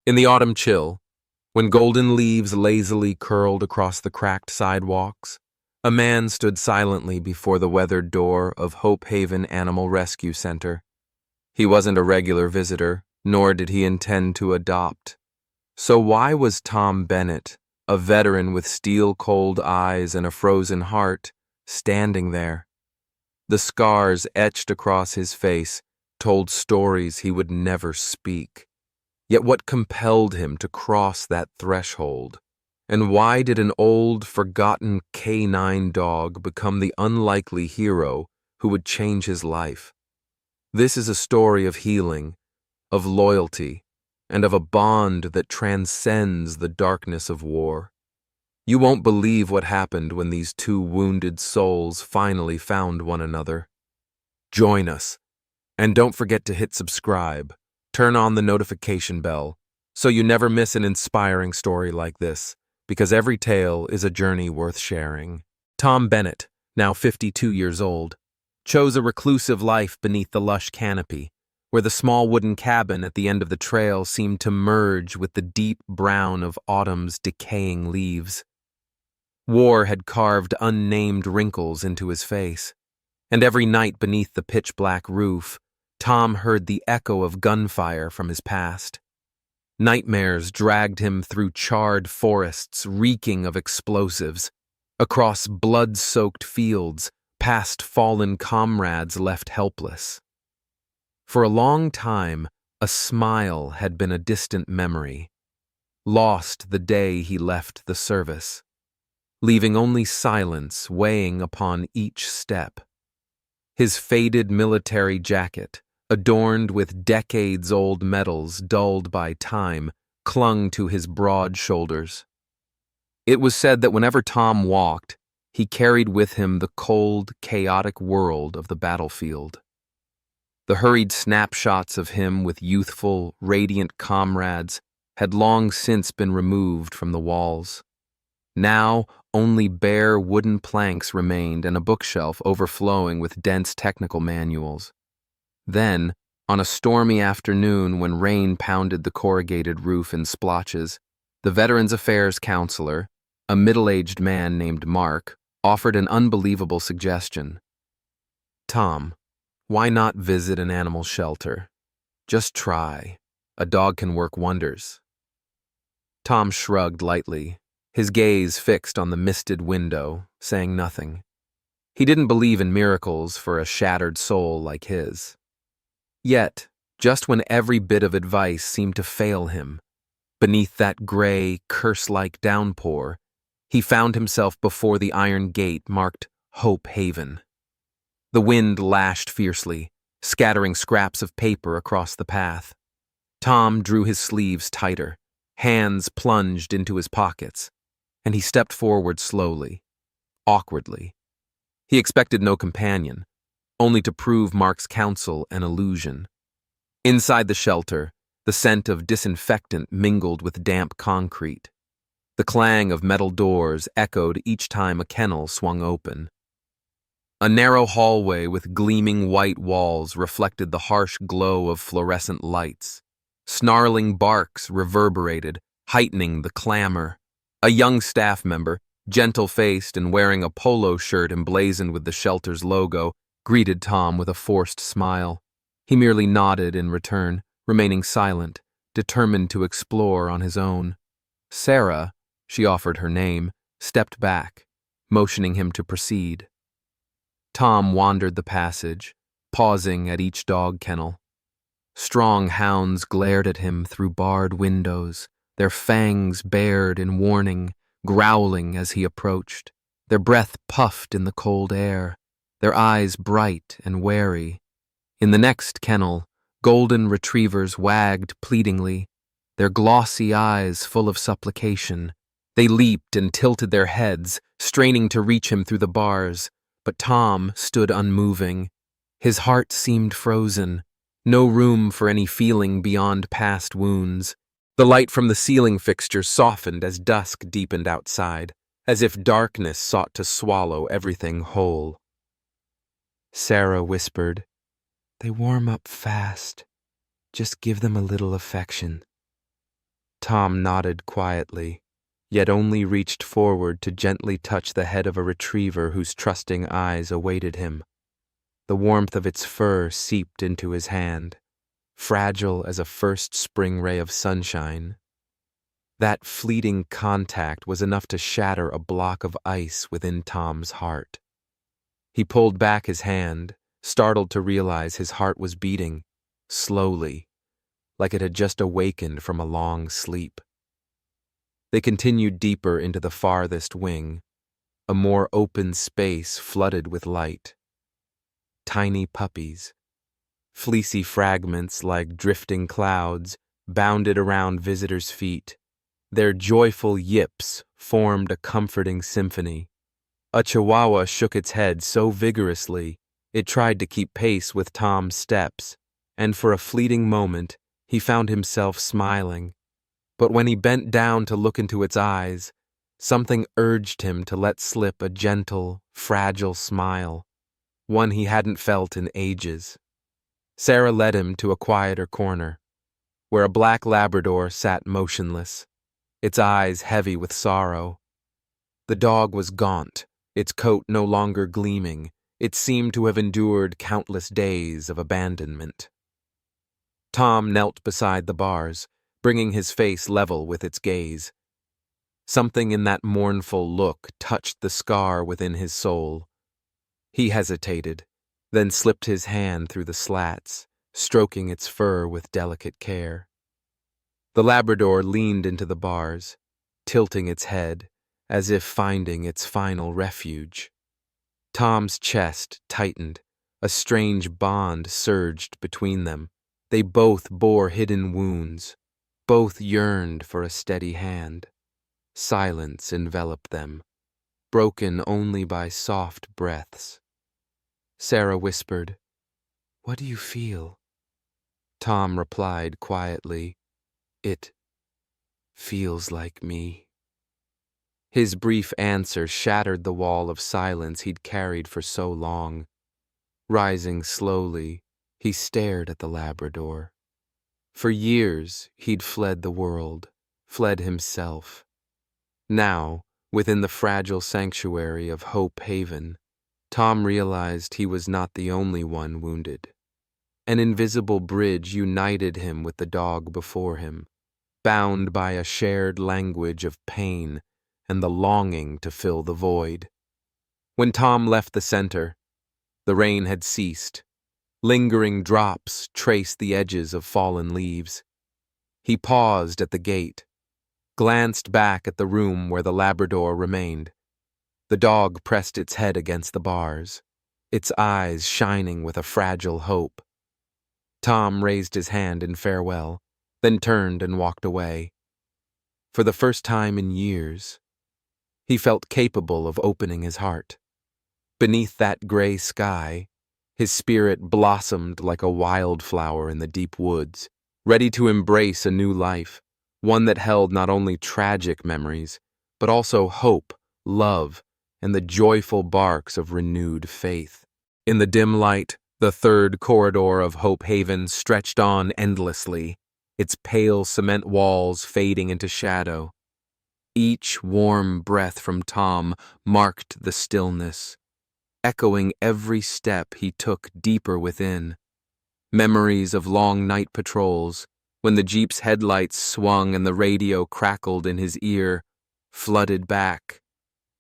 In the autumn chill, when golden leaves lazily curled across the cracked sidewalks, a man stood silently before the weathered door of Hope Haven Animal Rescue Center. He wasn't a regular visitor, nor did he intend to adopt. So why was Tom Bennett, a veteran with steel-cold eyes and a frozen heart, standing there? The scars etched across his face told stories he would never speak. Yet what compelled him to cross that threshold? And why did an old, forgotten canine dog become the unlikely hero who would change his life? This is a story of healing, of loyalty, and of a bond that transcends the darkness of war. You won't believe what happened when these two wounded souls finally found one another. Join us, and don't forget to hit subscribe. Turn on the notification bell so you never miss an inspiring story like this, because every tale is a journey worth sharing. Tom Bennett, now 52 years old, chose a reclusive life beneath the lush canopy, where the small wooden cabin at the end of the trail seemed to merge with the deep brown of autumn's decaying leaves. War had carved unnamed wrinkles into his face, and every night beneath the pitch-black roof, Tom heard the echo of gunfire from his past. Nightmares dragged him through charred forests reeking of explosives, across blood-soaked fields, past fallen comrades left helpless. For a long time, a smile had been a distant memory, lost the day he left the service, leaving only silence weighing upon each step. His faded military jacket, adorned with decades-old medals dulled by time, clung to his broad shoulders. It was said that whenever Tom walked, he carried with him the cold, chaotic world of the battlefield. The hurried snapshots of him with youthful, radiant comrades had long since been removed from the walls. Now, only bare wooden planks remained and a bookshelf overflowing with dense technical manuals. Then, on a stormy afternoon when rain pounded the corrugated roof in splotches, the Veterans Affairs counselor, a middle-aged man named Mark, offered an unbelievable suggestion. Tom, why not visit an animal shelter? Just try. A dog can work wonders. Tom shrugged lightly, his gaze fixed on the misted window, saying nothing. He didn't believe in miracles for a shattered soul like his. Yet, just when every bit of advice seemed to fail him, beneath that gray, curse-like downpour, he found himself before the iron gate marked Hope Haven. The wind lashed fiercely, scattering scraps of paper across the path. Tom drew his sleeves tighter, hands plunged into his pockets, and he stepped forward slowly, awkwardly. He expected no companion, only to prove Mark's counsel an illusion. Inside the shelter, the scent of disinfectant mingled with damp concrete. The clang of metal doors echoed each time a kennel swung open. A narrow hallway with gleaming white walls reflected the harsh glow of fluorescent lights. Snarling barks reverberated, heightening the clamor. A young staff member, gentle-faced and wearing a polo shirt emblazoned with the shelter's logo, greeted Tom with a forced smile. He merely nodded in return, remaining silent, determined to explore on his own. Sarah, she offered her name, stepped back, motioning him to proceed. Tom wandered the passage, pausing at each dog kennel. Strong hounds glared at him through barred windows, their fangs bared in warning, growling as he approached. Their breath puffed in the cold air, their eyes bright and wary. In the next kennel, golden retrievers wagged pleadingly, their glossy eyes full of supplication. They leaped and tilted their heads, straining to reach him through the bars, but Tom stood unmoving. His heart seemed frozen, no room for any feeling beyond past wounds. The light from the ceiling fixture softened as dusk deepened outside, as if darkness sought to swallow everything whole. Sarah whispered, "They warm up fast. Just give them a little affection." Tom nodded quietly, yet only reached forward to gently touch the head of a retriever whose trusting eyes awaited him. The warmth of its fur seeped into his hand, fragile as a first spring ray of sunshine. That fleeting contact was enough to shatter a block of ice within Tom's heart. He pulled back his hand, startled to realize his heart was beating, slowly, like it had just awakened from a long sleep. They continued deeper into the farthest wing, a more open space flooded with light. Tiny puppies, fleecy fragments like drifting clouds, bounded around visitors' feet. Their joyful yips formed a comforting symphony. A chihuahua shook its head so vigorously it tried to keep pace with Tom's steps, and for a fleeting moment he found himself smiling. But when he bent down to look into its eyes, something urged him to let slip a gentle, fragile smile, one he hadn't felt in ages. Sarah led him to a quieter corner, where a black Labrador sat motionless, its eyes heavy with sorrow. The dog was gaunt, its coat no longer gleaming. It seemed to have endured countless days of abandonment. Tom knelt beside the bars, bringing his face level with its gaze. Something in that mournful look touched the scar within his soul. He hesitated, then slipped his hand through the slats, stroking its fur with delicate care. The Labrador leaned into the bars, tilting its head, as if finding its final refuge. Tom's chest tightened, a strange bond surged between them. They both bore hidden wounds, both yearned for a steady hand. Silence enveloped them, broken only by soft breaths. Sarah whispered, "What do you feel?" Tom replied quietly, "It feels like me." His brief answer shattered the wall of silence he'd carried for so long. Rising slowly, he stared at the Labrador. For years, he'd fled the world, fled himself. Now, within the fragile sanctuary of Hope Haven, Tom realized he was not the only one wounded. An invisible bridge united him with the dog before him, bound by a shared language of pain and the longing to fill the void. When Tom left the center, the rain had ceased. Lingering drops traced the edges of fallen leaves. He paused at the gate, glanced back at the room where the Labrador remained. The dog pressed its head against the bars, its eyes shining with a fragile hope. Tom raised his hand in farewell, then turned and walked away. For the first time in years, he felt capable of opening his heart. Beneath that gray sky, his spirit blossomed like a wildflower in the deep woods, ready to embrace a new life, one that held not only tragic memories, but also hope, love, and the joyful barks of renewed faith. In the dim light, the third corridor of Hope Haven stretched on endlessly, its pale cement walls fading into shadow. Each warm breath from Tom marked the stillness, echoing every step he took deeper within. Memories of long night patrols, when the Jeep's headlights swung and the radio crackled in his ear, flooded back,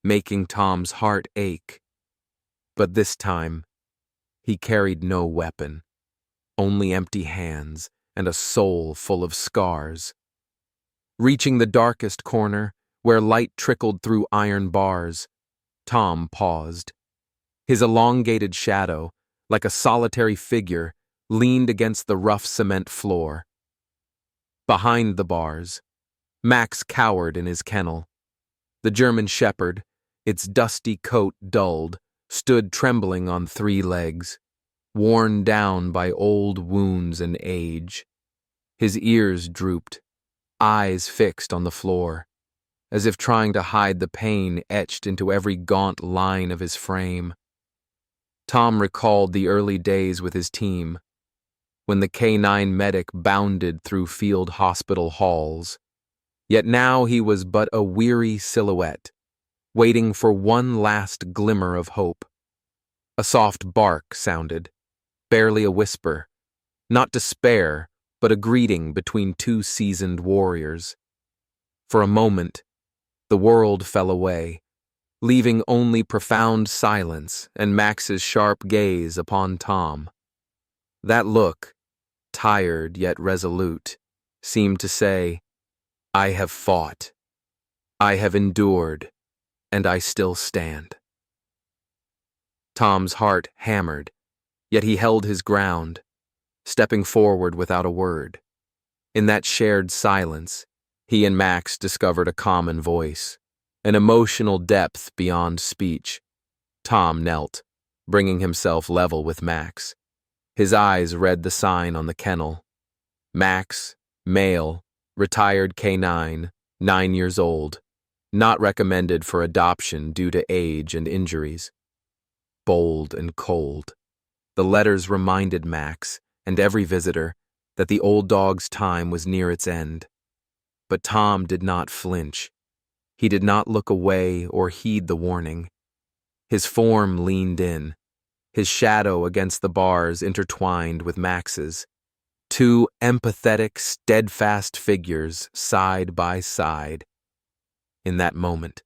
making Tom's heart ache. But this time, he carried no weapon, only empty hands and a soul full of scars. Reaching the darkest corner, where light trickled through iron bars, Tom paused. His elongated shadow, like a solitary figure, leaned against the rough cement floor. Behind the bars, Max cowered in his kennel. The German shepherd, its dusty coat dulled, stood trembling on 3 legs, worn down by old wounds and age. His ears drooped, eyes fixed on the floor, as if trying to hide the pain etched into every gaunt line of his frame. Tom recalled the early days with his team, when the K-9 medic bounded through field hospital halls, Yet now he was but a weary silhouette, waiting for one last glimmer of hope. A soft bark sounded, barely a whisper, not despair, but a greeting between two seasoned warriors. For a moment, the world fell away, leaving only profound silence and Max's sharp gaze upon Tom. That look, tired yet resolute, seemed to say, "I have fought, I have endured, and I still stand." Tom's heart hammered, yet he held his ground, stepping forward without a word. In that shared silence, he and Max discovered a common voice, an emotional depth beyond speech. Tom knelt, bringing himself level with Max. His eyes read the sign on the kennel. Max, male, retired canine, 9 years old, not recommended for adoption due to age and injuries. Bold and cold, the letters reminded Max and every visitor that the old dog's time was near its end. But Tom did not flinch. He did not look away or heed the warning. His form leaned in, his shadow against the bars intertwined with Max's. Two empathetic, steadfast figures side by side. In that moment,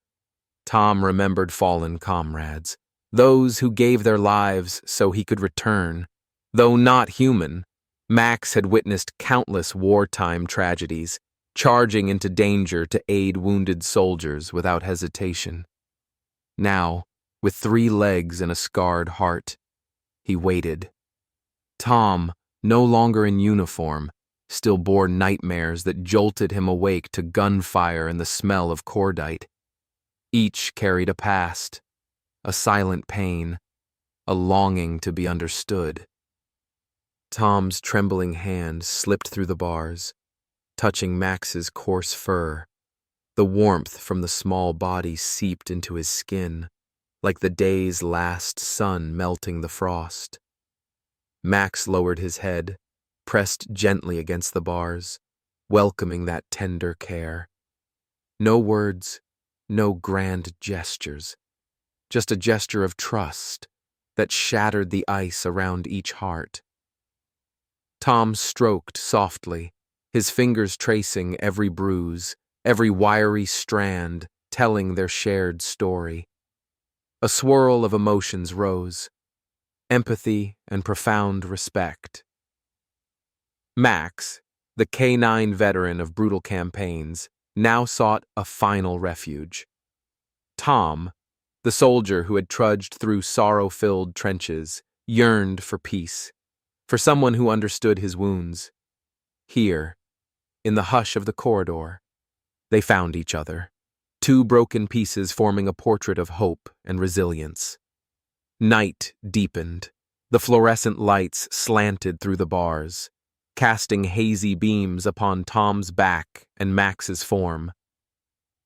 Tom remembered fallen comrades, those who gave their lives so he could return. Though not human, Max had witnessed countless wartime tragedies, charging into danger to aid wounded soldiers without hesitation. Now, with 3 legs and a scarred heart, he waited. Tom, no longer in uniform, still bore nightmares that jolted him awake to gunfire and the smell of cordite. Each carried a past, a silent pain, a longing to be understood. Tom's trembling hand slipped through the bars, touching Max's coarse fur. The warmth from the small body seeped into his skin, like the day's last sun melting the frost. Max lowered his head, pressed gently against the bars, welcoming that tender care. No words, no grand gestures, just a gesture of trust that shattered the ice around each heart. Tom stroked softly, his fingers tracing every bruise, every wiry strand telling their shared story. A swirl of emotions rose, empathy and profound respect. Max, the canine veteran of brutal campaigns, now sought a final refuge. Tom, the soldier who had trudged through sorrow-filled trenches, yearned for peace, for someone who understood his wounds. Here, in the hush of the corridor, they found each other, 2 broken pieces forming a portrait of hope and resilience. Night deepened. The fluorescent lights slanted through the bars, casting hazy beams upon Tom's back and Max's form.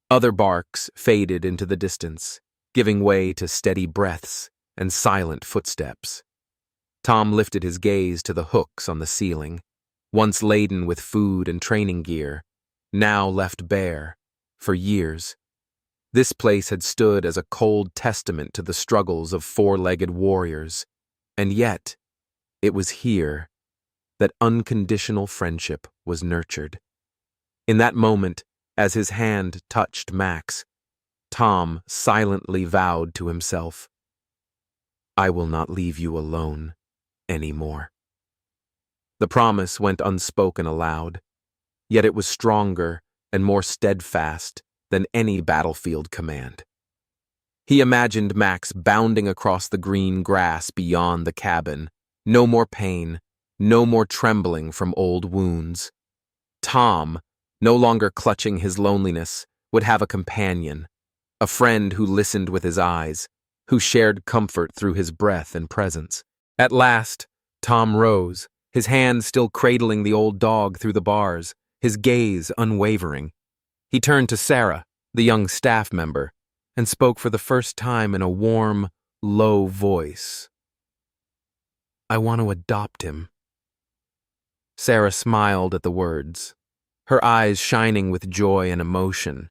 Other barks faded into the distance, giving way to steady breaths and silent footsteps. Tom lifted his gaze to the hooks on the ceiling, once laden with food and training gear, now left bare, for years. This place had stood as a cold testament to the struggles of 4-legged warriors, and yet, it was here that unconditional friendship was nurtured. In that moment, as his hand touched Max, Tom silently vowed to himself, "I will not leave you alone anymore." The promise went unspoken aloud, yet it was stronger and more steadfast than any battlefield command. He imagined Max bounding across the green grass beyond the cabin. No more pain, no more trembling from old wounds. Tom, no longer clutching his loneliness, would have a companion, a friend who listened with his eyes, who shared comfort through his breath and presence. At last, Tom rose, his hand still cradling the old dog through the bars, his gaze unwavering. He turned to Sarah, the young staff member, and spoke for the first time in a warm, low voice. "I want to adopt him." Sarah smiled at the words, her eyes shining with joy and emotion.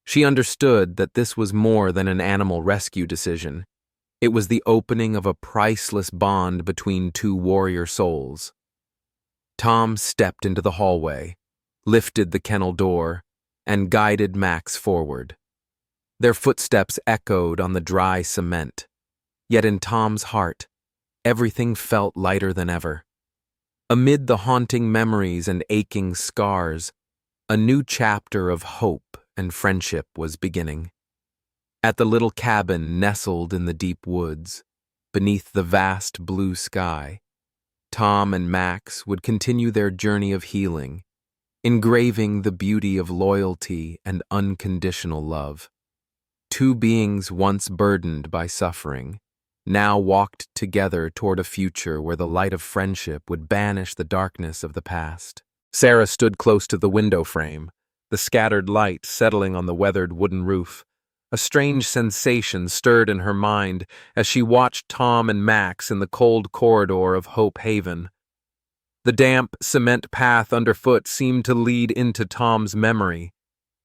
She understood that this was more than an animal rescue decision. It was the opening of a priceless bond between two warrior souls. Tom stepped into the hallway, lifted the kennel door, and guided Max forward. Their footsteps echoed on the dry cement, yet in Tom's heart, everything felt lighter than ever. Amid the haunting memories and aching scars, a new chapter of hope and friendship was beginning. At the little cabin nestled in the deep woods, beneath the vast blue sky, Tom and Max would continue their journey of healing, engraving the beauty of loyalty and unconditional love. Two beings once burdened by suffering now walked together toward a future where the light of friendship would banish the darkness of the past. Sarah stood close to the window frame, the scattered light settling on the weathered wooden roof. A strange sensation stirred in her mind as she watched Tom and Max in the cold corridor of Hope Haven. The damp cement path underfoot seemed to lead into Tom's memory,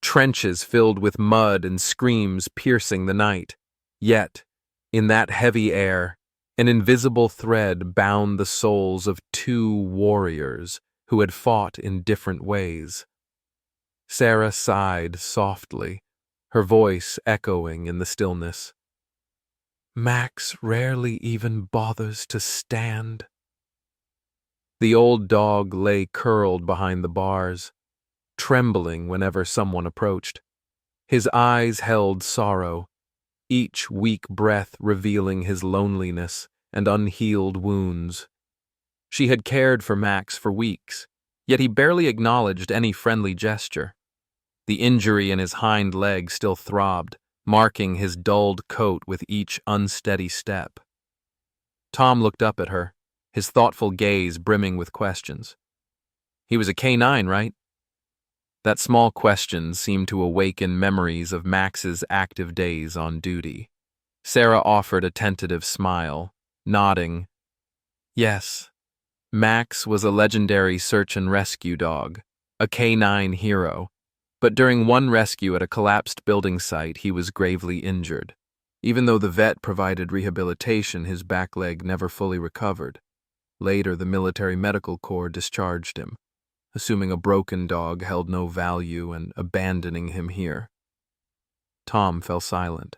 trenches filled with mud and screams piercing the night. Yet, in that heavy air, an invisible thread bound the souls of two warriors who had fought in different ways. Sarah sighed softly, her voice echoing in the stillness. Max rarely even bothers to stand. The old dog lay curled behind the bars, trembling whenever someone approached. His eyes held sorrow, each weak breath revealing his loneliness and unhealed wounds. She had cared for Max for weeks, yet he barely acknowledged any friendly gesture. The injury in his hind leg still throbbed, marking his dulled coat with each unsteady step. Tom looked up at her, his thoughtful gaze brimming with questions. He was a K9, right? That small question seemed to awaken memories of Max's active days on duty. Sarah offered a tentative smile, nodding. Yes, Max was a legendary search and rescue dog, a K9 hero. But during one rescue at a collapsed building site, he was gravely injured. Even though the vet provided rehabilitation, his back leg never fully recovered. Later, the military medical corps discharged him, assuming a broken dog held no value and abandoning him here. Tom fell silent,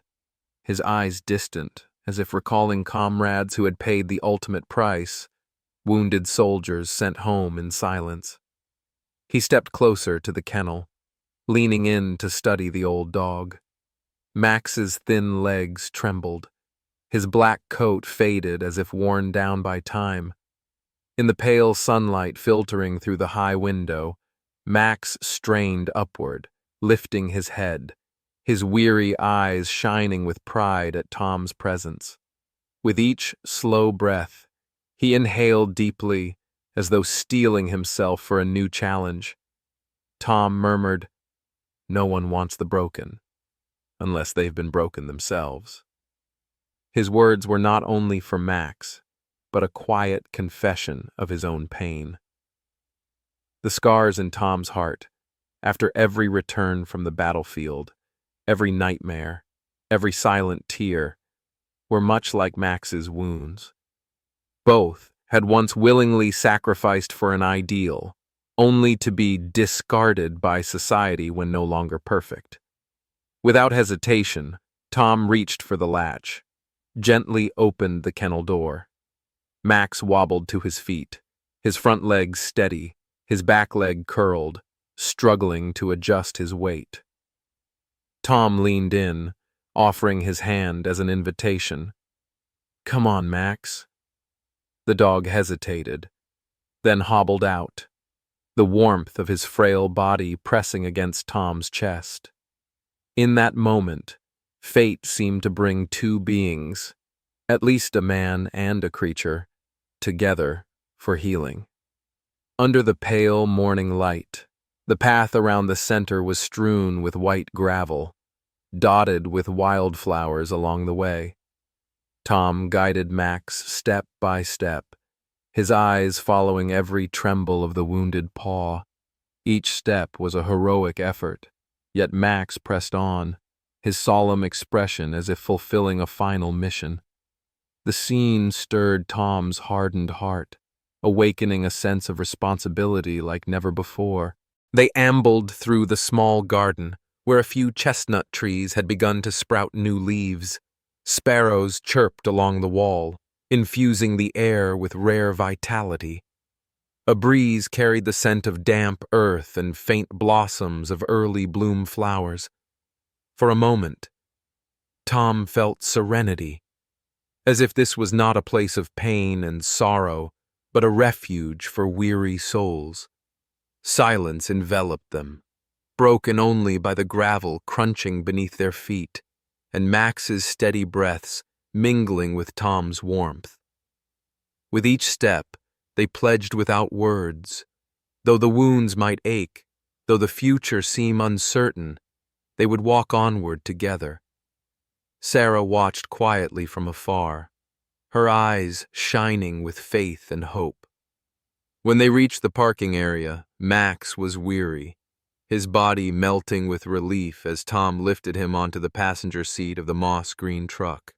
his eyes distant, as if recalling comrades who had paid the ultimate price, wounded soldiers sent home in silence. He stepped closer to the kennel, leaning in to study the old dog. Max's thin legs trembled. His black coat faded as if worn down by time. In the pale sunlight filtering through the high window, Max strained upward, lifting his head, his weary eyes shining with pride at Tom's presence. With each slow breath, he inhaled deeply, as though steeling himself for a new challenge. Tom murmured, "No one wants the broken, unless they've been broken themselves." His words were not only for Max, but a quiet confession of his own pain. The scars in Tom's heart, after every return from the battlefield, every nightmare, every silent tear, were much like Max's wounds. Both had once willingly sacrificed for an ideal, only to be discarded by society when no longer perfect. Without hesitation, Tom reached for the latch, gently opened the kennel door. Max wobbled to his feet, his front legs steady, his back leg curled, struggling to adjust his weight. Tom leaned in, offering his hand as an invitation. "Come on, Max." The dog hesitated, then hobbled out, the warmth of his frail body pressing against Tom's chest. In that moment, fate seemed to bring two beings, at least a man and a creature, together for healing. Under the pale morning light, the path around the center was strewn with white gravel, dotted with wildflowers along the way. Tom guided Max step by step, his eyes following every tremble of the wounded paw, Each step was a heroic effort, yet Max pressed on, his solemn expression as if fulfilling a final mission. The scene stirred Tom's hardened heart, awakening a sense of responsibility like never before. They ambled through the small garden, where a few chestnut trees had begun to sprout new leaves. Sparrows chirped along the wall, infusing the air with rare vitality. A breeze carried the scent of damp earth and faint blossoms of early bloom flowers. For a moment, Tom felt serenity, as if this was not a place of pain and sorrow, but a refuge for weary souls. Silence enveloped them, broken only by the gravel crunching beneath their feet, and Max's steady breaths mingling with Tom's warmth. With each step, they pledged without words. Though the wounds might ache, though the future seem uncertain, they would walk onward together. Sarah watched quietly from afar, her eyes shining with faith and hope. When they reached the parking area, Max was weary, his body melting with relief as Tom lifted him onto the passenger seat of the moss-green truck.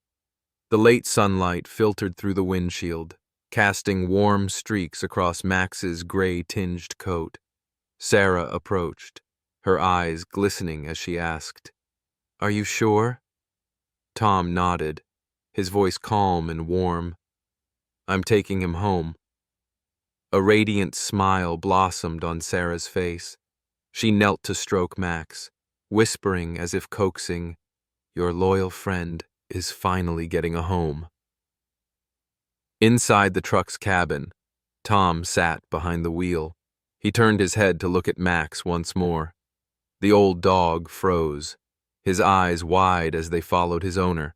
The late sunlight filtered through the windshield, casting warm streaks across Max's gray-tinged coat. Sarah approached, her eyes glistening as she asked, "Are you sure?" Tom nodded, his voice calm and warm. "I'm taking him home." A radiant smile blossomed on Sarah's face. She knelt to stroke Max, whispering as if coaxing, "Your loyal friend is finally getting a home." Inside the truck's cabin, Tom sat behind the wheel. He turned his head to look at Max once more. The old dog froze, his eyes wide as they followed his owner.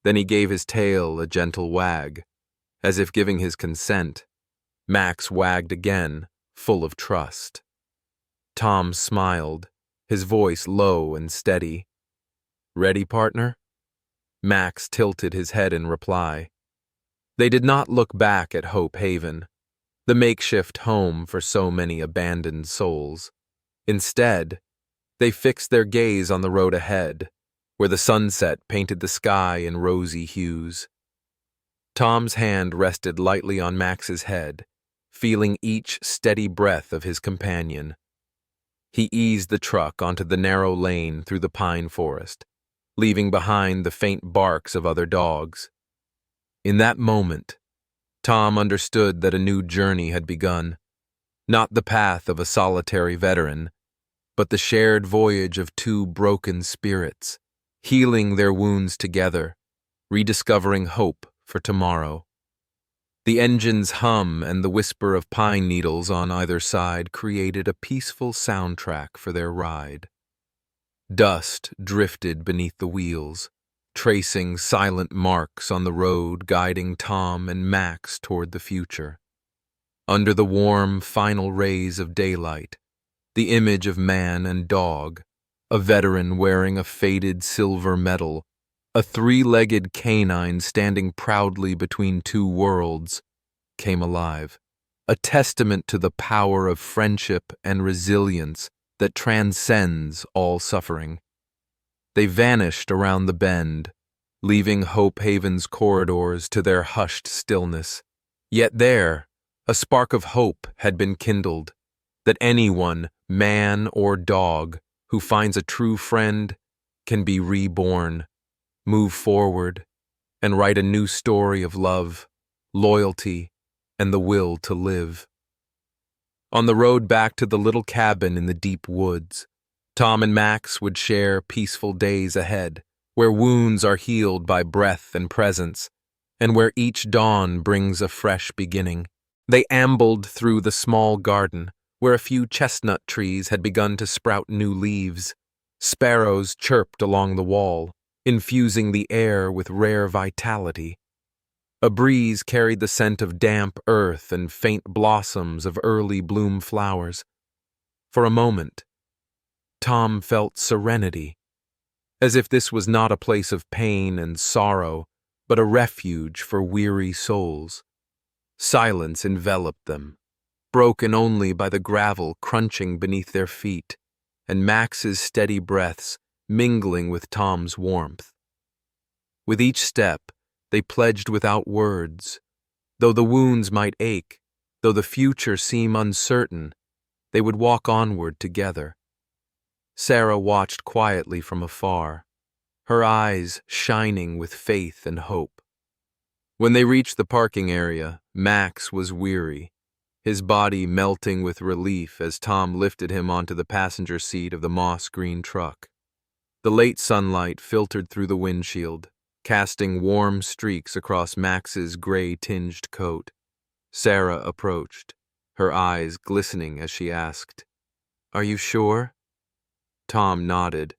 Then he gave his tail a gentle wag, as if giving his consent. Max wagged again, full of trust. Tom smiled, his voice low and steady. "Ready, partner?" Max tilted his head in reply. They did not look back at Hope Haven, the makeshift home for so many abandoned souls. Instead, they fixed their gaze on the road ahead, where the sunset painted the sky in rosy hues. Tom's hand rested lightly on Max's head, feeling each steady breath of his companion. He eased the truck onto the narrow lane through the pine forest, leaving behind the faint barks of other dogs. In that moment, Tom understood that a new journey had begun, not the path of a solitary veteran, but the shared voyage of two broken spirits, healing their wounds together, rediscovering hope for tomorrow. The engine's hum and the whisper of pine needles on either side created a peaceful soundtrack for their ride. Dust drifted beneath the wheels, tracing silent marks on the road guiding Tom and Max toward the future. Under the warm, final rays of daylight, the image of man and dog, a veteran wearing a faded silver medal, a three-legged canine standing proudly between two worlds, came alive, a testament to the power of friendship and resilience that transcends all suffering. They vanished around the bend, leaving Hope Haven's corridors to their hushed stillness. Yet there, a spark of hope had been kindled, that anyone, man or dog, who finds a true friend can be reborn, move forward, and write a new story of love, loyalty, and the will to live. On the road back to the little cabin in the deep woods, Tom and Max would share peaceful days ahead, where wounds are healed by breath and presence, and where each dawn brings a fresh beginning. They ambled through the small garden, where a few chestnut trees had begun to sprout new leaves. Sparrows chirped along the wall, infusing the air with rare vitality. A breeze carried the scent of damp earth and faint blossoms of early bloom flowers. For a moment, Tom felt serenity, as if this was not a place of pain and sorrow, but a refuge for weary souls. Silence enveloped them, broken only by the gravel crunching beneath their feet, and Max's steady breaths mingling with Tom's warmth. With each step, they pledged without words. Though the wounds might ache, though the future seem uncertain, they would walk onward together. Sarah watched quietly from afar, her eyes shining with faith and hope. When they reached the parking area, Max was weary, his body melting with relief as Tom lifted him onto the passenger seat of the moss-green truck. The late sunlight filtered through the windshield, casting warm streaks across Max's gray-tinged coat. Sarah approached, her eyes glistening as she asked, "Are you sure?" Tom nodded,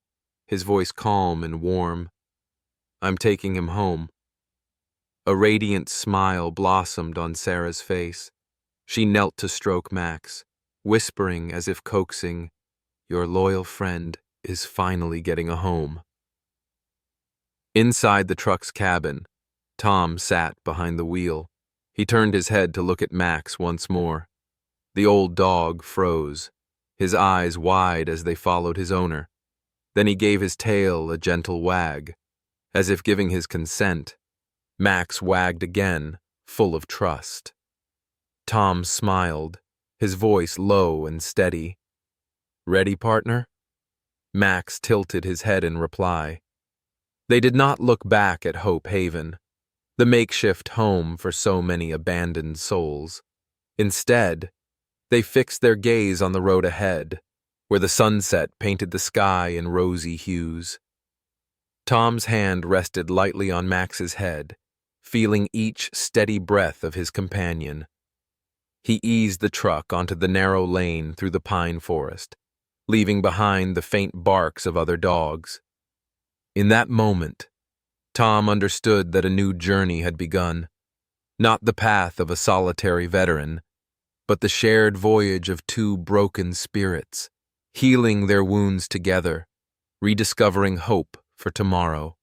his voice calm and warm. "I'm taking him home." A radiant smile blossomed on Sarah's face. She knelt to stroke Max, whispering as if coaxing, "Your loyal friend is finally getting a home." Inside the truck's cabin, Tom sat behind the wheel. He turned his head to look at Max once more. The old dog froze, his eyes wide as they followed his owner. Then he gave his tail a gentle wag, as if giving his consent. Max wagged again, full of trust. Tom smiled, his voice low and steady. "Ready, partner?" Max tilted his head in reply. They did not look back at Hope Haven, the makeshift home for so many abandoned souls. Instead, they fixed their gaze on the road ahead, where the sunset painted the sky in rosy hues. Tom's hand rested lightly on Max's head, feeling each steady breath of his companion. He eased the truck onto the narrow lane through the pine forest, leaving behind the faint barks of other dogs. In that moment, Tom understood that a new journey had begun, not the path of a solitary veteran, but the shared voyage of two broken spirits, healing their wounds together, rediscovering hope for tomorrow.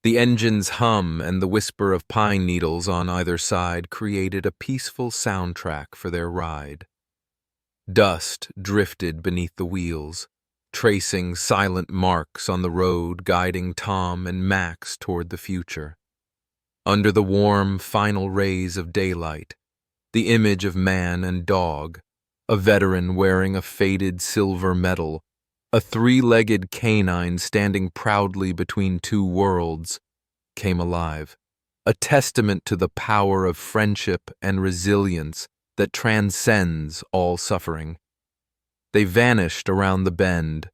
The engine's hum and the whisper of pine needles on either side created a peaceful soundtrack for their ride. Dust drifted beneath the wheels, tracing silent marks on the road guiding Tom and Max toward the future. Under the warm, final rays of daylight, the image of man and dog, a veteran wearing a faded silver medal, a three-legged canine standing proudly between two worlds, came alive, a testament to the power of friendship and resilience that transcends all suffering. They vanished around the bend,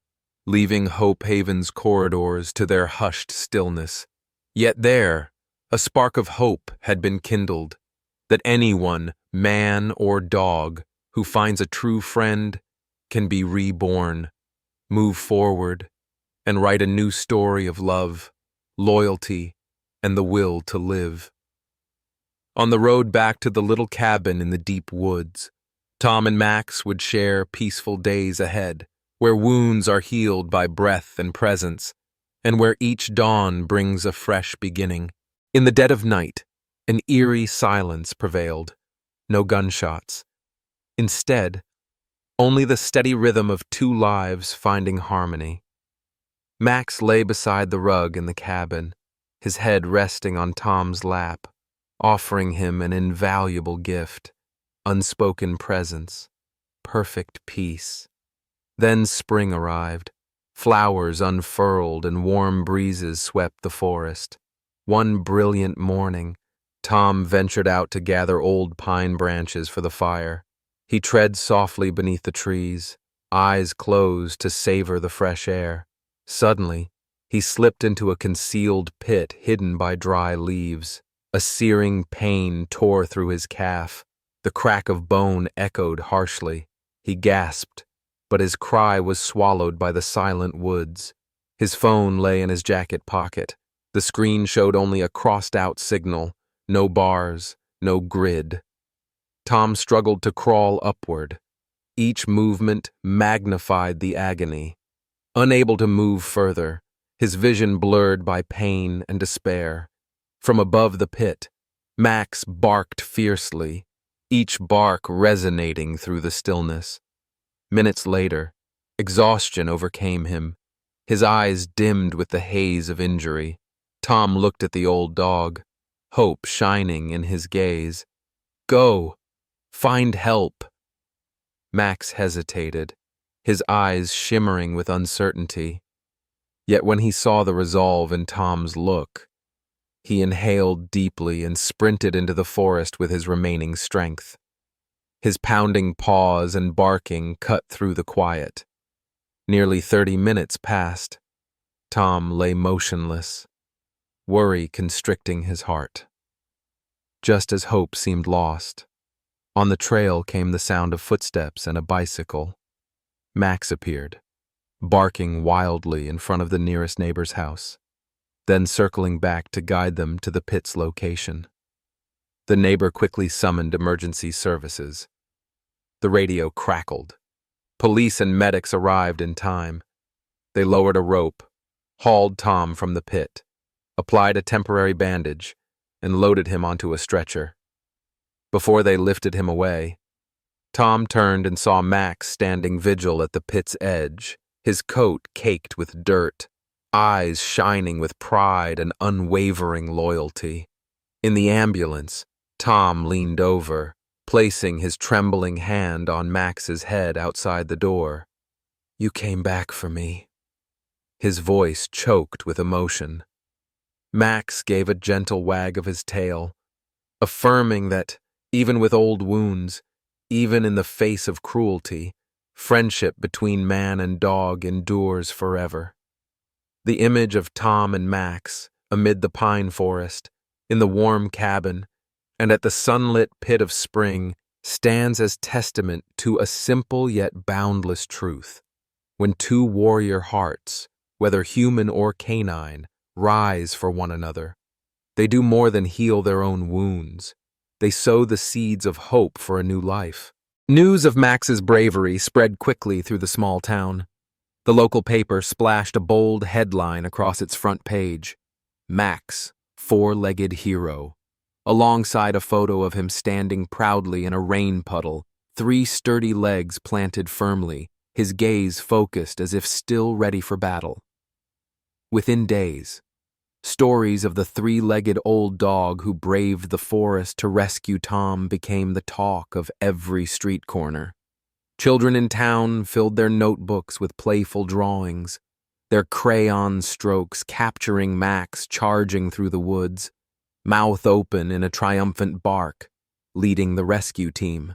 leaving Hope Haven's corridors to their hushed stillness. Yet there, a spark of hope had been kindled, that anyone, man or dog, who finds a true friend can be reborn, move forward, and write a new story of love, loyalty, and the will to live. On the road back to the little cabin in the deep woods, Tom and Max would share peaceful days ahead, where wounds are healed by breath and presence, and where each dawn brings a fresh beginning. In the dead of night, an eerie silence prevailed. No gunshots. Instead, only the steady rhythm of two lives finding harmony. Max lay beside the rug in the cabin, his head resting on Tom's lap, offering him an invaluable gift, unspoken presence, perfect peace. Then spring arrived. Flowers unfurled and warm breezes swept the forest. One brilliant morning, Tom ventured out to gather old pine branches for the fire. He tread softly beneath the trees, eyes closed to savor the fresh air. Suddenly, he slipped into a concealed pit hidden by dry leaves. A searing pain tore through his calf. The crack of bone echoed harshly. He gasped, but his cry was swallowed by the silent woods. His phone lay in his jacket pocket. The screen showed only a crossed-out signal, no bars, no grid. Tom struggled to crawl upward. Each movement magnified the agony. Unable to move further, his vision blurred by pain and despair. From above the pit, Max barked fiercely. each bark resonating through the stillness. Minutes later, exhaustion overcame him. His eyes dimmed with the haze of injury. Tom looked at the old dog, hope shining in his gaze. "Go! Find help!" Max hesitated, his eyes shimmering with uncertainty. Yet when he saw the resolve in Tom's look, he inhaled deeply and sprinted into the forest with his remaining strength. His pounding paws and barking cut through the quiet. Nearly 30 minutes passed. Tom lay motionless, worry constricting his heart. Just as hope seemed lost, on the trail came the sound of footsteps and a bicycle. Max appeared, barking wildly in front of the nearest neighbor's house, then circling back to guide them to the pit's location. The neighbor quickly summoned emergency services. The radio crackled. Police and medics arrived in time. They lowered a rope, hauled Tom from the pit, applied a temporary bandage, and loaded him onto a stretcher. Before they lifted him away, Tom turned and saw Max standing vigil at the pit's edge, his coat caked with dirt, eyes shining with pride and unwavering loyalty. In the ambulance, Tom leaned over, placing his trembling hand on Max's head outside the door. "You came back for me." His voice choked with emotion. Max gave a gentle wag of his tail, affirming that, even with old wounds, even in the face of cruelty, friendship between man and dog endures forever. The image of Tom and Max, amid the pine forest, in the warm cabin, and at the sunlit pit of spring, stands as testament to a simple yet boundless truth. When two warrior hearts, whether human or canine, rise for one another, they do more than heal their own wounds. They sow the seeds of hope for a new life. News of Max's bravery spread quickly through the small town. The local paper splashed a bold headline across its front page: "Max, four-legged hero," alongside a photo of him standing proudly in a rain puddle, 3 sturdy legs planted firmly, his gaze focused as if still ready for battle. Within days, stories of the 3-legged old dog who braved the forest to rescue Tom became the talk of every street corner. Children in town filled their notebooks with playful drawings, their crayon strokes capturing Max charging through the woods, mouth open in a triumphant bark, leading the rescue team.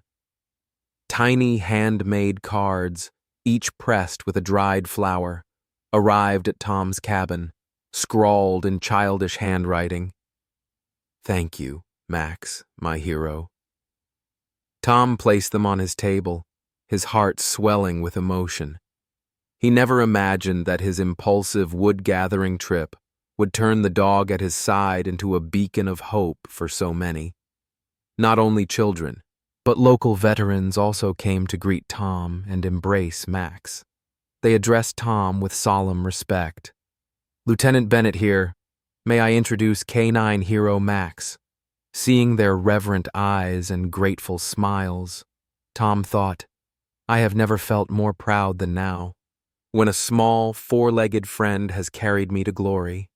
Tiny handmade cards, each pressed with a dried flower, arrived at Tom's cabin, scrawled in childish handwriting. "Thank you, Max, my hero." Tom placed them on his table, his heart swelling with emotion. He never imagined that his impulsive wood-gathering trip would turn the dog at his side into a beacon of hope for so many. Not only children, but local veterans also came to greet Tom and embrace Max. They addressed Tom with solemn respect. "Lieutenant Bennett here. May I introduce Canine Hero Max?" Seeing their reverent eyes and grateful smiles, Tom thought, "I have never felt more proud than now, when a small, 4-legged friend has carried me to glory."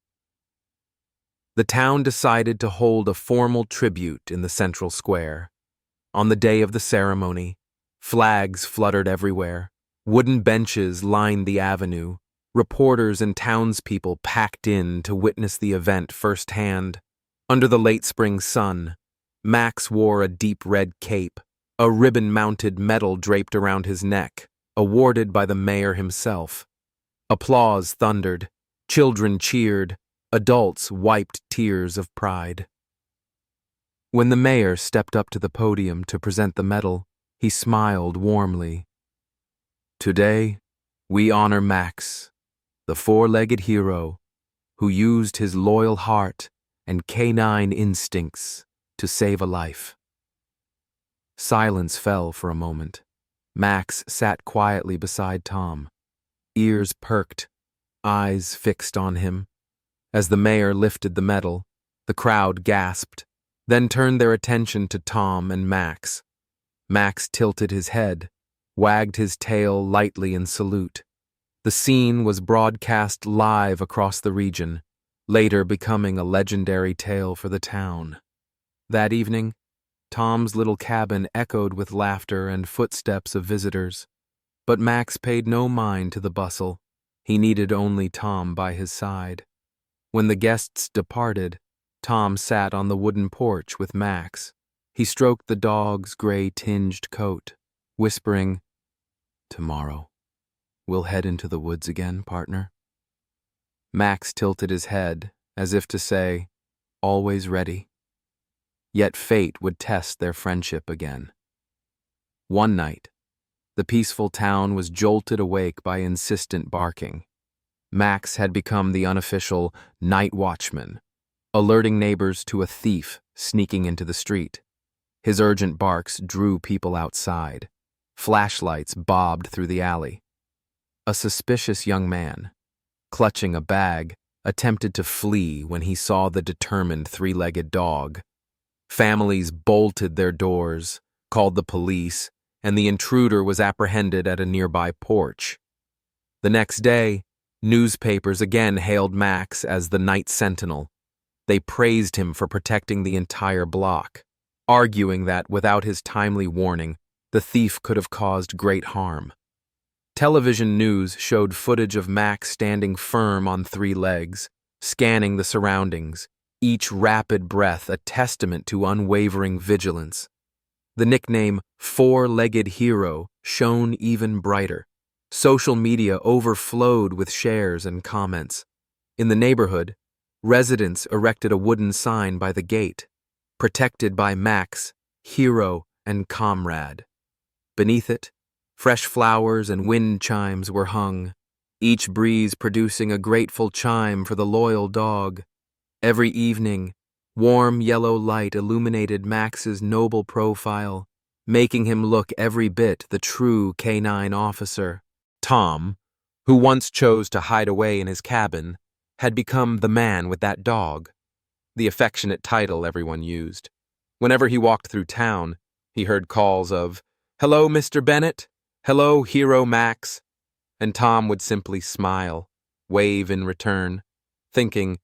The town decided to hold a formal tribute in the central square. On the day of the ceremony, flags fluttered everywhere, wooden benches lined the avenue, reporters and townspeople packed in to witness the event firsthand. Under the late spring sun, Max wore a deep red cape, a ribbon-mounted medal draped around his neck, awarded by the mayor himself. Applause thundered, children cheered, adults wiped tears of pride. When the mayor stepped up to the podium to present the medal, he smiled warmly. "Today, we honor Max, the 4-legged hero who used his loyal heart and canine instincts to save a life." Silence fell for a moment. Max sat quietly beside Tom, ears perked, eyes fixed on him. As the mayor lifted the medal, the crowd gasped, then turned their attention to Tom and Max, Max tilted his head, wagged his tail lightly in salute. The scene was broadcast live across the region, later becoming a legendary tale for the town. That evening, Tom's little cabin echoed with laughter and footsteps of visitors. But Max paid no mind to the bustle. He needed only Tom by his side. When the guests departed, Tom sat on the wooden porch with Max. He stroked the dog's gray-tinged coat, whispering, "Tomorrow, we'll head into the woods again, partner." Max tilted his head, as if to say, "Always ready." Yet fate would test their friendship again. One night, the peaceful town was jolted awake by insistent barking. Max had become the unofficial night watchman, alerting neighbors to a thief sneaking into the street. His urgent barks drew people outside. Flashlights bobbed through the alley. A suspicious young man, clutching a bag, attempted to flee when he saw the determined three-legged dog. Families bolted their doors, called the police, and the intruder was apprehended at a nearby porch. The next day, newspapers again hailed Max as the night sentinel. They praised him for protecting the entire block, arguing that without his timely warning, the thief could have caused great harm. Television news showed footage of Max standing firm on three legs, scanning the surroundings, each rapid breath a testament to unwavering vigilance. The nickname "Four-Legged Hero" shone even brighter. Social media overflowed with shares and comments. In the neighborhood, residents erected a wooden sign by the gate, "Protected by Max, Hero and Comrade." Beneath it, fresh flowers and wind chimes were hung, each breeze producing a grateful chime for the loyal dog. Every evening, warm yellow light illuminated Max's noble profile, making him look every bit the true canine officer. Tom, who once chose to hide away in his cabin, had become the man with that dog, the affectionate title everyone used. Whenever he walked through town, he heard calls of, "Hello, Mr. Bennett. Hello, Hero Max." And Tom would simply smile, wave in return, thinking,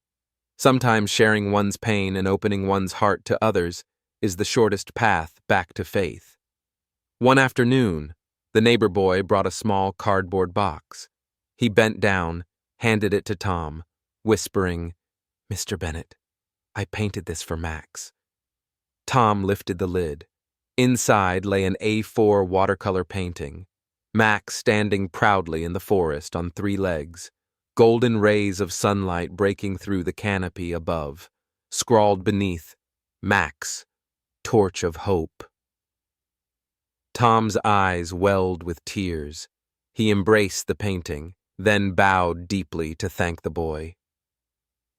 sometimes sharing one's pain and opening one's heart to others is the shortest path back to faith. One afternoon, the neighbor boy brought a small cardboard box. He bent down, handed it to Tom, whispering, "Mr. Bennett, I painted this for Max." Tom lifted the lid. Inside lay an A4 watercolor painting, Max standing proudly in the forest on three legs, golden rays of sunlight breaking through the canopy above, scrawled beneath, "Max, Torch of Hope." Tom's eyes welled with tears. He embraced the painting, then bowed deeply to thank the boy.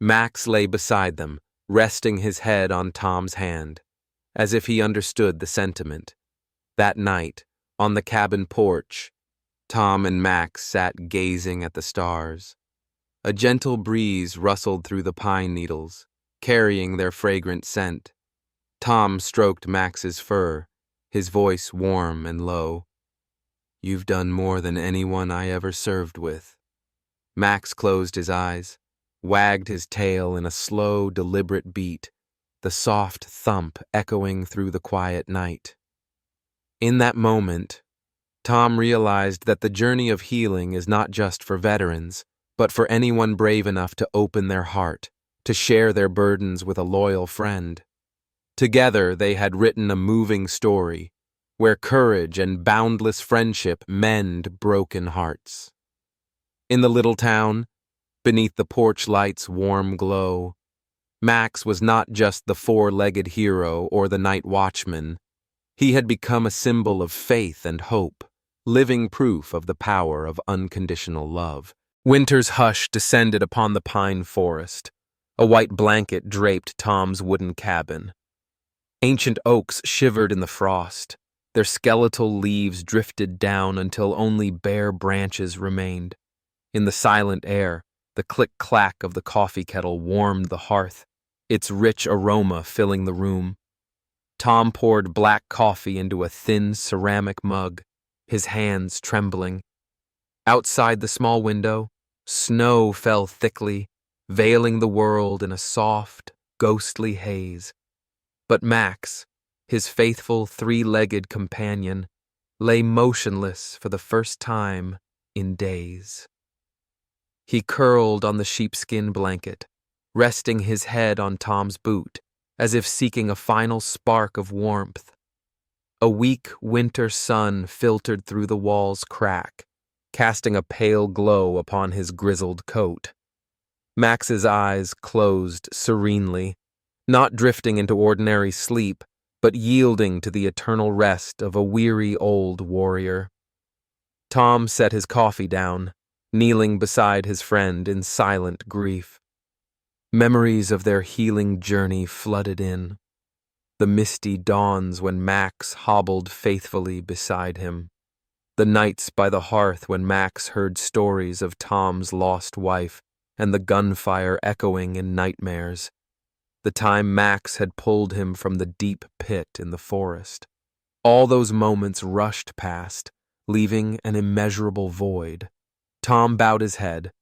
Max lay beside them, resting his head on Tom's hand, as if he understood the sentiment. That night, on the cabin porch, Tom and Max sat gazing at the stars. A gentle breeze rustled through the pine needles, carrying their fragrant scent. Tom stroked Max's fur, his voice warm and low. "You've done more than anyone I ever served with." Max closed his eyes, wagged his tail in a slow, deliberate beat, the soft thump echoing through the quiet night. In that moment, Tom realized that the journey of healing is not just for veterans, but for anyone brave enough to open their heart, to share their burdens with a loyal friend. Together they had written a moving story, where courage and boundless friendship mend broken hearts. In the little town, beneath the porch light's warm glow, Max was not just the four-legged hero or the night watchman. He had become a symbol of faith and hope, living proof of the power of unconditional love. Winter's hush descended upon the pine forest. A white blanket draped Tom's wooden cabin. Ancient oaks shivered in the frost. Their skeletal leaves drifted down until only bare branches remained. In the silent air, the click-clack of the coffee kettle warmed the hearth, its rich aroma filling the room. Tom poured black coffee into a thin ceramic mug, his hands trembling. Outside the small window, snow fell thickly, veiling the world in a soft, ghostly haze. But Max, his faithful three-legged companion, lay motionless for the first time in days. He curled on the sheepskin blanket, resting his head on Tom's boot, as if seeking a final spark of warmth. A weak winter sun filtered through the wall's crack, casting a pale glow upon his grizzled coat. Max's eyes closed serenely, not drifting into ordinary sleep, but yielding to the eternal rest of a weary old warrior. Tom set his coffee down, kneeling beside his friend in silent grief. Memories of their healing journey flooded in. The misty dawns when Max hobbled faithfully beside him. The nights by the hearth when Max heard stories of Tom's lost wife and the gunfire echoing in nightmares. The time Max had pulled him from the deep pit in the forest. All those moments rushed past, leaving an immeasurable void. Tom bowed his head,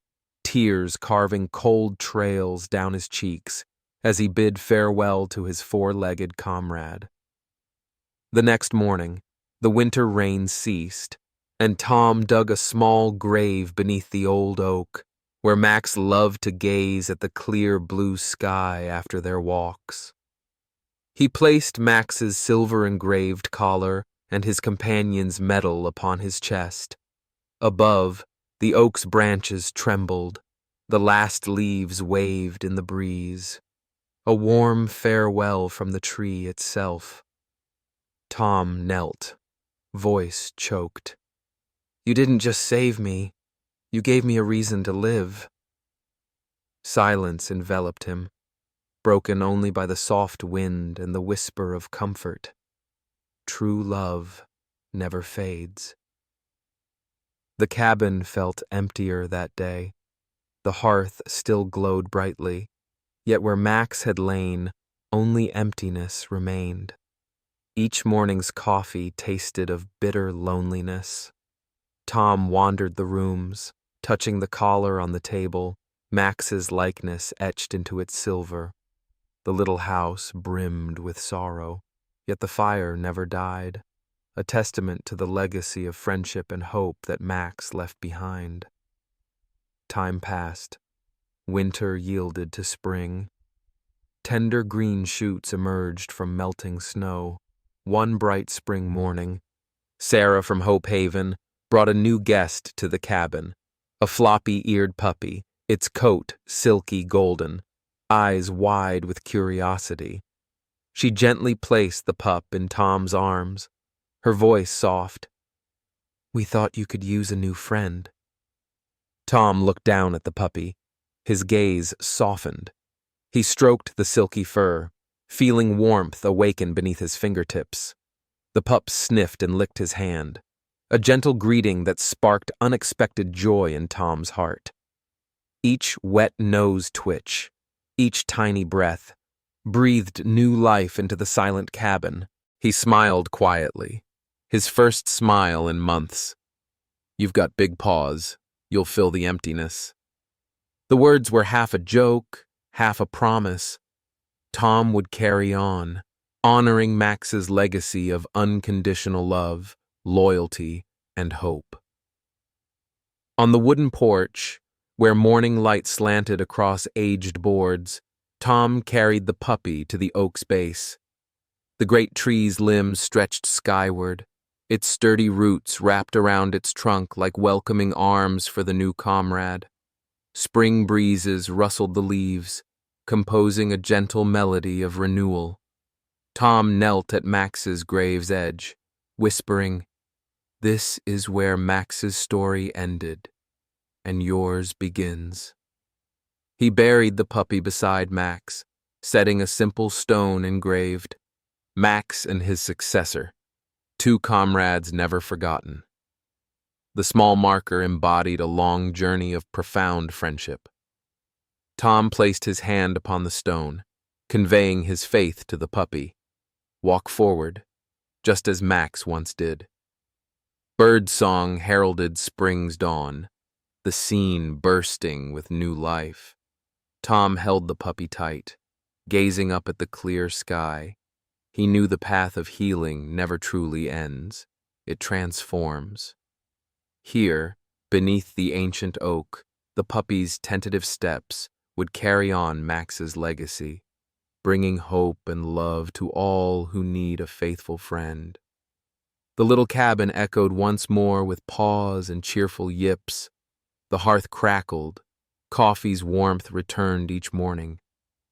tears carving cold trails down his cheeks as he bid farewell to his four-legged comrade. The next morning, the winter rain ceased, and Tom dug a small grave beneath the old oak, where Max loved to gaze at the clear blue sky after their walks. He placed Max's silver-engraved collar and his companion's medal upon his chest. Above, the oak's branches trembled, the last leaves waved in the breeze. A warm farewell from the tree itself. Tom knelt, voice choked. "You didn't just save me, you gave me a reason to live." Silence enveloped him, broken only by the soft wind and the whisper of comfort. True love never fades. The cabin felt emptier that day. The hearth still glowed brightly, yet where Max had lain, only emptiness remained. Each morning's coffee tasted of bitter loneliness. Tom wandered the rooms, touching the collar on the table, Max's likeness etched into its silver. The little house brimmed with sorrow, yet the fire never died, a testament to the legacy of friendship and hope that Max left behind. Time passed. Winter yielded to spring. Tender green shoots emerged from melting snow. One bright spring morning, Sarah from Hope Haven brought a new guest to the cabin, a floppy-eared puppy, its coat silky golden, eyes wide with curiosity. She gently placed the pup in Tom's arms, her voice soft. "We thought you could use a new friend." Tom looked down at the puppy. His gaze softened. He stroked the silky fur, feeling warmth awaken beneath his fingertips. The pup sniffed and licked his hand, a gentle greeting that sparked unexpected joy in Tom's heart. Each wet nose twitch, each tiny breath, breathed new life into the silent cabin. He smiled quietly, his first smile in months. "You've got big paws. You'll fill the emptiness." The words were half a joke, half a promise. Tom would carry on, honoring Max's legacy of unconditional love, loyalty, and hope. On the wooden porch, where morning light slanted across aged boards, Tom carried the puppy to the oak's base. The great tree's limbs stretched skyward, its sturdy roots wrapped around its trunk like welcoming arms for the new comrade. Spring breezes rustled the leaves, composing a gentle melody of renewal. Tom knelt at Max's grave's edge, whispering, "This is where Max's story ended, and yours begins." He buried the puppy beside Max, setting a simple stone engraved, "Max and his successor, two comrades never forgotten." The small marker embodied a long journey of profound friendship. Tom placed his hand upon the stone, conveying his faith to the puppy. walk forward, just as Max once did. Bird song heralded spring's dawn, the scene bursting with new life. Tom held the puppy tight, gazing up at the clear sky. He knew the path of healing never truly ends. It transforms. Here, beneath the ancient oak, the puppy's tentative steps would carry on Max's legacy, bringing hope and love to all who need a faithful friend. The little cabin echoed once more with paws and cheerful yips. The hearth crackled. Coffee's warmth returned each morning.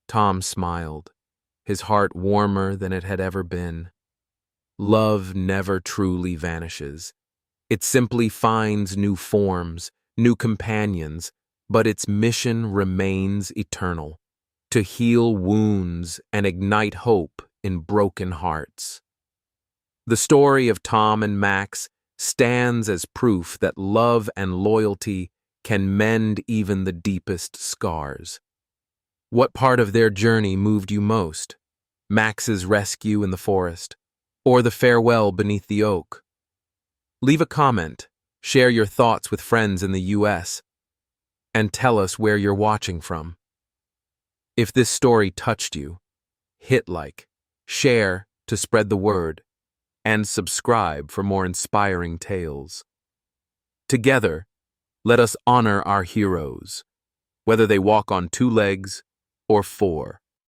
Tom smiled, his heart warmer than it had ever been. Love never truly vanishes. It simply finds new forms, new companions, but its mission remains eternal, to heal wounds and ignite hope in broken hearts. The story of Tom and Max stands as proof that love and loyalty can mend even the deepest scars. What part of their journey moved you most? Max's rescue in the forest, or the farewell beneath the oak? Leave a comment, share your thoughts with friends in the US, and tell us where you're watching from. If this story touched you, hit like, share to spread the word, and subscribe for more inspiring tales. Together, let us honor our heroes, whether they walk on 2 legs or 4.